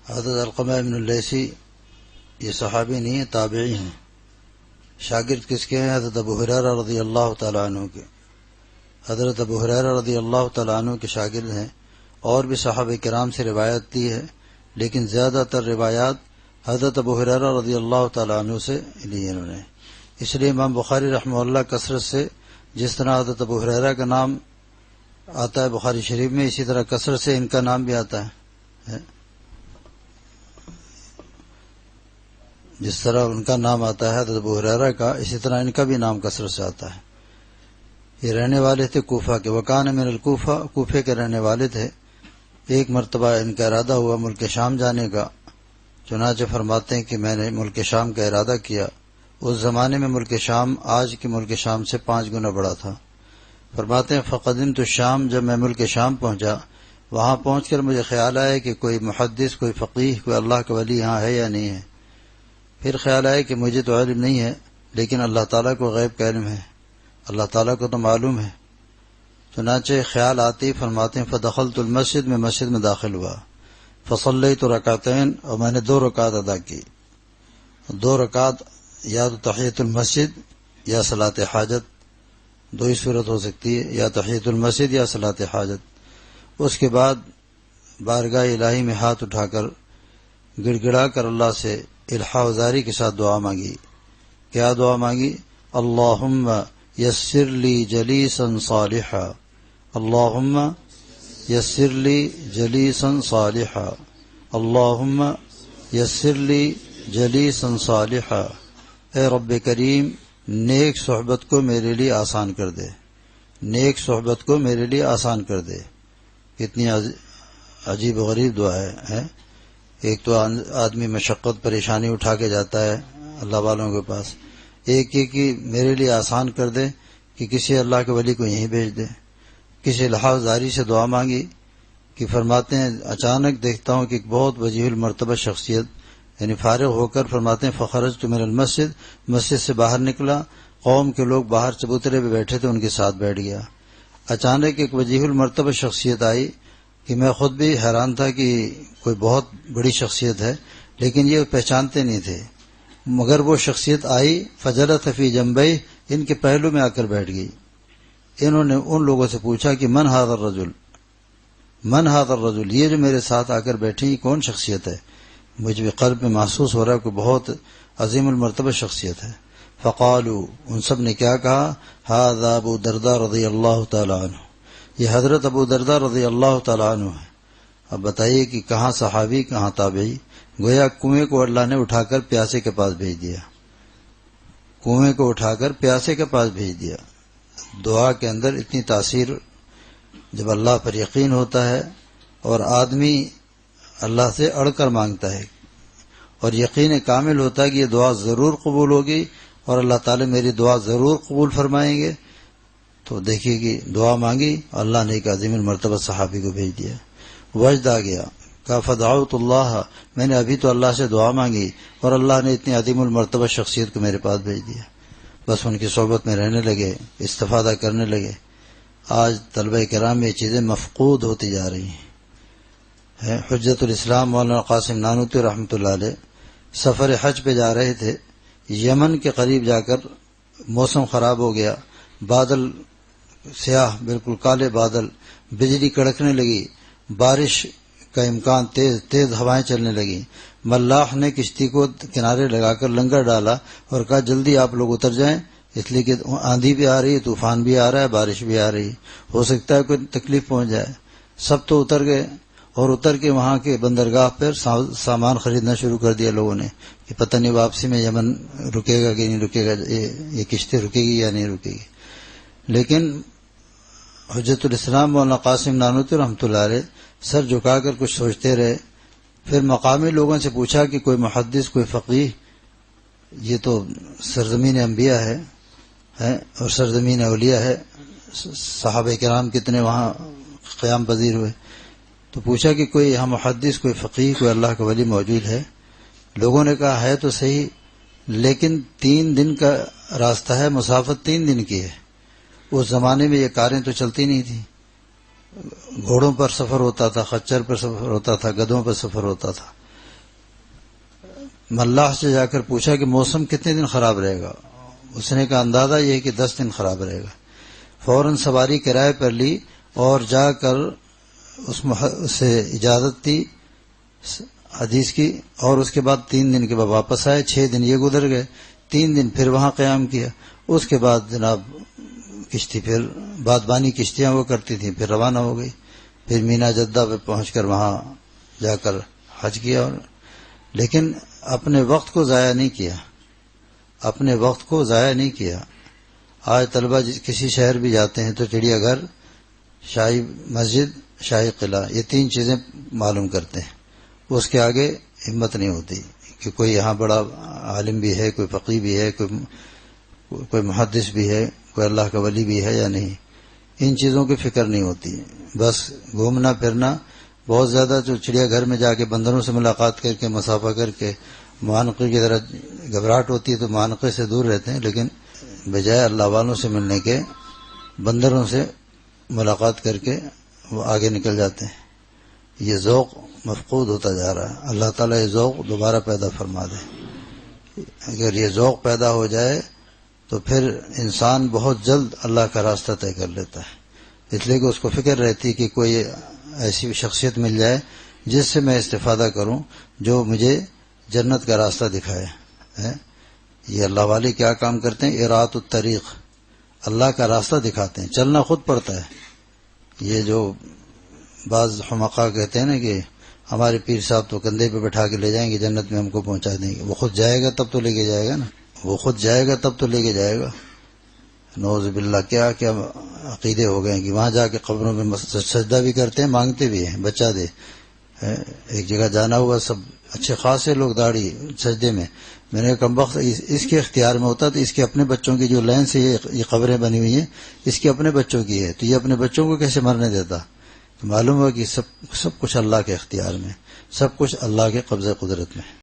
حضرت علقمہ بن اللیثی یہ صحابی نہیں ہیں، تابعی ہیں. شاگرد کس کے ہیں؟ حضرت ابو ہریرہ رضی اللہ تعالیٰ عنہ کے. حضرت ابو ہریرہ رضی اللہ تعالیٰ عنہ کے شاگرد ہیں. اور بھی صحابہ کرام سے روایت دی ہے، لیکن زیادہ تر روایات حضرت ابو ہریرہ رضی اللہ تعالیٰ عنہ سے لی انہوں نے. اس لیے امام بخاری رحمہ اللہ کثرت سے، جس طرح حضرت ابو ہریرہ کا نام آتا ہے بخاری شریف میں، اسی طرح کثرت سے ان کا نام بھی آتا ہے. جس طرح ان کا نام آتا ہے حضرت ابو ہریرہ کا، اسی طرح ان کا بھی نام کثرت سے آتا ہے. یہ رہنے والے تھے کوفہ کے، وکان من الکوفہ، کوفے کے رہنے والے تھے. ایک مرتبہ ان کا ارادہ ہوا ملک شام جانے کا. چنانچہ فرماتے ہیں کہ میں نے ملک شام کا ارادہ کیا. اس زمانے میں ملک شام آج کے ملک شام سے 5 گنا بڑا تھا. فرماتے ہیں فقدمت الشام، جب میں ملک شام پہنچا، وہاں پہنچ کر مجھے خیال آیا کہ کوئی محدث، کوئی فقیہ، کوئی اللہ کا ولی یہاں ہے یا نہیں ہے. پھر خیال آیا کہ مجھے تو علم نہیں ہے، لیکن اللہ تعالیٰ کو غیب کا علم ہے، اللہ تعالیٰ کو تو معلوم ہے. چنانچہ خیال آتے ہی فرماتے ہیں فدخلت المسجد، میں مسجد میں داخل ہوا. فصلیت رکعتین، اور میں نے 2 رکعت ادا کی. 2 رکعت یا تو تحیۃ المسجد یا صلاۃ حاجت، 2 ہی صورت ہو سکتی ہے، یا تحیۃ المسجد یا صلاۃ حاجت. اس کے بعد بارگاہ الہی میں ہاتھ اٹھا کر گڑ گڑا کر اللہ سے الحاح و زاری کے ساتھ دعا مانگی. کیا دعا مانگی؟ اللہم یسر لی جلیسا صالحا، اللہم یسر لی جلیسا صالحا، اللہم یسر لی جلیسا صالحا. اے رب کریم، نیک صحبت کو میرے لیے آسان کر دے، نیک صحبت کو میرے لیے آسان کر دے. کتنی عجیب و غریب دعا ہے. ایک تو آدمی مشقت پریشانی اٹھا کے جاتا ہے اللہ والوں کے پاس، ایک یہ کہ میرے لیے آسان کر دے کہ کسی اللہ کے ولی کو یہیں بھیج دے. کسی لحاظ زاری سے دعا مانگی کہ فرماتے ہیں اچانک دیکھتا ہوں کہ ایک بہت وجیح المرتبہ شخصیت، یعنی فارغ ہو کر فرماتے ہیں فخرجت من المسجد، مسجد سے باہر نکلا، قوم کے لوگ باہر چبوترے پہ بیٹھے تھے، ان کے ساتھ بیٹھ گیا. اچانک ایک وجیح المرتبہ شخصیت آئی کہ میں خود بھی حیران تھا کہ کوئی بہت بڑی شخصیت ہے، لیکن یہ پہچانتے نہیں تھے. مگر وہ شخصیت آئی، فجلت فی جنبی، ان کے پہلو میں آ کر بیٹھ گئی. انہوں نے ان لوگوں سے پوچھا کہ من ھذا الرجل، من ھذا الرجل، یہ جو میرے ساتھ آ کر بیٹھی یہ کون شخصیت ہے؟ مجھے بھی قلب میں محسوس ہو رہا ہے کہ بہت عظیم المرتبہ شخصیت ہے. فقالوا، ان سب نے کیا کہا؟ ھذا ابو درداء رضی اللہ تعالی عنہ، یہ حضرت ابو درداء رضی اللہ تعالی عنہ ہے. اب بتائیے کہ کہاں صحابی کہاں تابعی. گویا کنویں کو اللہ نے اٹھا کر پیاسے کے پاس بھیج دیا، کنویں کو اٹھا کر پیاسے کے پاس بھیج دیا. دعا کے اندر اتنی تاثیر جب اللہ پر یقین ہوتا ہے اور آدمی اللہ سے اڑ کر مانگتا ہے اور یقین کامل ہوتا ہے کہ یہ دعا ضرور قبول ہوگی اور اللہ تعالی میری دعا ضرور قبول فرمائیں گے، تو دیکھیے کہ دعا مانگی، اللہ نے ایک عظیم المرتبہ صحابی کو بھیج دیا. وجد آ گیا، کہا فدعوت اللہ، میں نے ابھی تو اللہ سے دعا مانگی اور اللہ نے اتنی عظیم المرتبہ شخصیت کو میرے پاس بھیج دیا. بس ان کی صحبت میں رہنے لگے، استفادہ کرنے لگے. آج طلبہ کرام میں یہ چیزیں مفقود ہوتی جا رہی ہیں. حجت الاسلام مولانا قاسم نانوتوی رحمۃ اللہ علیہ سفر حج پہ جا رہے تھے. یمن کے قریب جا کر موسم خراب ہو گیا، بادل سیاہ، بالکل کالے بادل، بجلی کڑکنے لگی، بارش کا امکان، تیز تیز ہوائیں چلنے لگیں. ملاح نے کشتی کو کنارے لگا کر لنگر ڈالا اور کہا جلدی آپ لوگ اتر جائیں، اس لیے کہ آندھی بھی آ رہی ہے، طوفان بھی آ رہا ہے، بارش بھی آ رہی ہے، ہو سکتا ہے کوئی تکلیف پہنچ جائے. سب تو اتر گئے اور اتر کے وہاں کے بندرگاہ پر سامان خریدنا شروع کر دیا لوگوں نے کہ پتہ نہیں واپسی میں یمن رکے گا کہ نہیں رکے گا، یہ کشتی رکے گی یا نہیں رکے گی. لیکن حجت الاسلام مولانا قاسم نانوتوی رحمۃ اللہ علیہ سر جھکا کر کچھ سوچتے رہے. پھر مقامی لوگوں سے پوچھا کہ کوئی محدث، کوئی فقیہ، یہ تو سرزمین انبیاء ہے اور سرزمین اولیاء ہے، صحابہ کرام کتنے وہاں قیام پذیر ہوئے. تو پوچھا کہ کوئی یہاں محدث، کوئی فقیہ، کوئی اللہ کا ولی موجود ہے؟ لوگوں نے کہا ہے تو صحیح، لیکن 3 دن کا راستہ ہے، مسافت 3 دن کی ہے. اس زمانے میں یہ کاریں تو چلتی نہیں تھیں، گھوڑوں پر سفر ہوتا تھا، خچر پر سفر ہوتا تھا، گدھوں پر سفر ہوتا تھا. ملاح سے جا کر پوچھا کہ موسم کتنے دن خراب رہے گا؟ اس نے کہا اندازہ یہ ہے کہ 10 دن خراب رہے گا۔ فوراً سواری کرائے پر لی اور جا کر اسے اجازت دی حدیث کی، اور اس کے بعد 3 دن کے بعد واپس آئے۔ 6 دن یہ گزر گئے، 3 دن پھر وہاں قیام کیا۔ اس کے بعد جناب کشتی، پھر بادبانی کشتیاں وہ کرتی تھیں، پھر روانہ ہو گئی، پھر مینا جدہ پہ پہنچ کر وہاں جا کر حج کیا۔ لیکن اپنے وقت کو ضائع نہیں کیا، اپنے وقت کو ضائع نہیں کیا۔ آج طلبہ کسی شہر بھی جاتے ہیں تو چڑیا گھر، شاہی مسجد، شاہی قلعہ، یہ 3 چیزیں معلوم کرتے ہیں، اس کے آگے ہمت نہیں ہوتی کہ کوئی یہاں بڑا عالم بھی ہے، کوئی فقیہ بھی ہے، کوئی محدث بھی ہے، کوئی اللہ کا ولی بھی ہے یا نہیں۔ ان چیزوں کی فکر نہیں ہوتی، بس گھومنا پھرنا بہت زیادہ۔ جو چڑیا گھر میں جا کے بندروں سے ملاقات کر کے مصافحہ کر کے معانقے کی طرح گھبراہٹ ہوتی ہے تو معانقے سے دور رہتے ہیں، لیکن بجائے اللہ والوں سے ملنے کے بندروں سے ملاقات کر کے وہ آگے نکل جاتے ہیں۔ یہ ذوق مفقود ہوتا جا رہا ہے، اللہ تعالیٰ یہ ذوق دوبارہ پیدا فرما دے۔ اگر یہ ذوق پیدا ہو جائے تو پھر انسان بہت جلد اللہ کا راستہ طے کر لیتا ہے، اس لیے کہ اس کو فکر رہتی کہ کوئی ایسی شخصیت مل جائے جس سے میں استفادہ کروں، جو مجھے جنت کا راستہ دکھائے۔ یہ اللہ والے کیا کام کرتے ہیں؟ اراۃ الطریق، اللہ کا راستہ دکھاتے ہیں، چلنا خود پڑتا ہے۔ یہ جو بعض حمقاء کہتے ہیں نا کہ ہمارے پیر صاحب تو کندھے پہ بٹھا کے لے جائیں گے، جنت میں ہم کو پہنچا دیں گے۔ وہ خود جائے گا تب تو لے کے جائے گا نا، وہ خود جائے گا تب تو لے کے جائے گا۔ نعوذ باللہ، کیا کیا عقیدے ہو گئے ہیں کہ وہاں جا کے قبروں میں سجدہ بھی کرتے ہیں، مانگتے بھی ہیں بچہ دے۔ ایک جگہ جانا ہوا، سب اچھے خاصے لوگ داڑھی سجدے میں، میں نے کم وقت اس کے اختیار میں ہوتا تو اس کے اپنے بچوں کی جو لائن سے یہ قبریں بنی ہوئی ہیں اس کے اپنے بچوں کی ہے، تو یہ اپنے بچوں کو کیسے مرنے دیتا؟ تو معلوم ہوا کہ سب کچھ اللہ کے اختیار میں، سب کچھ اللہ کے قبضہ قدرت میں۔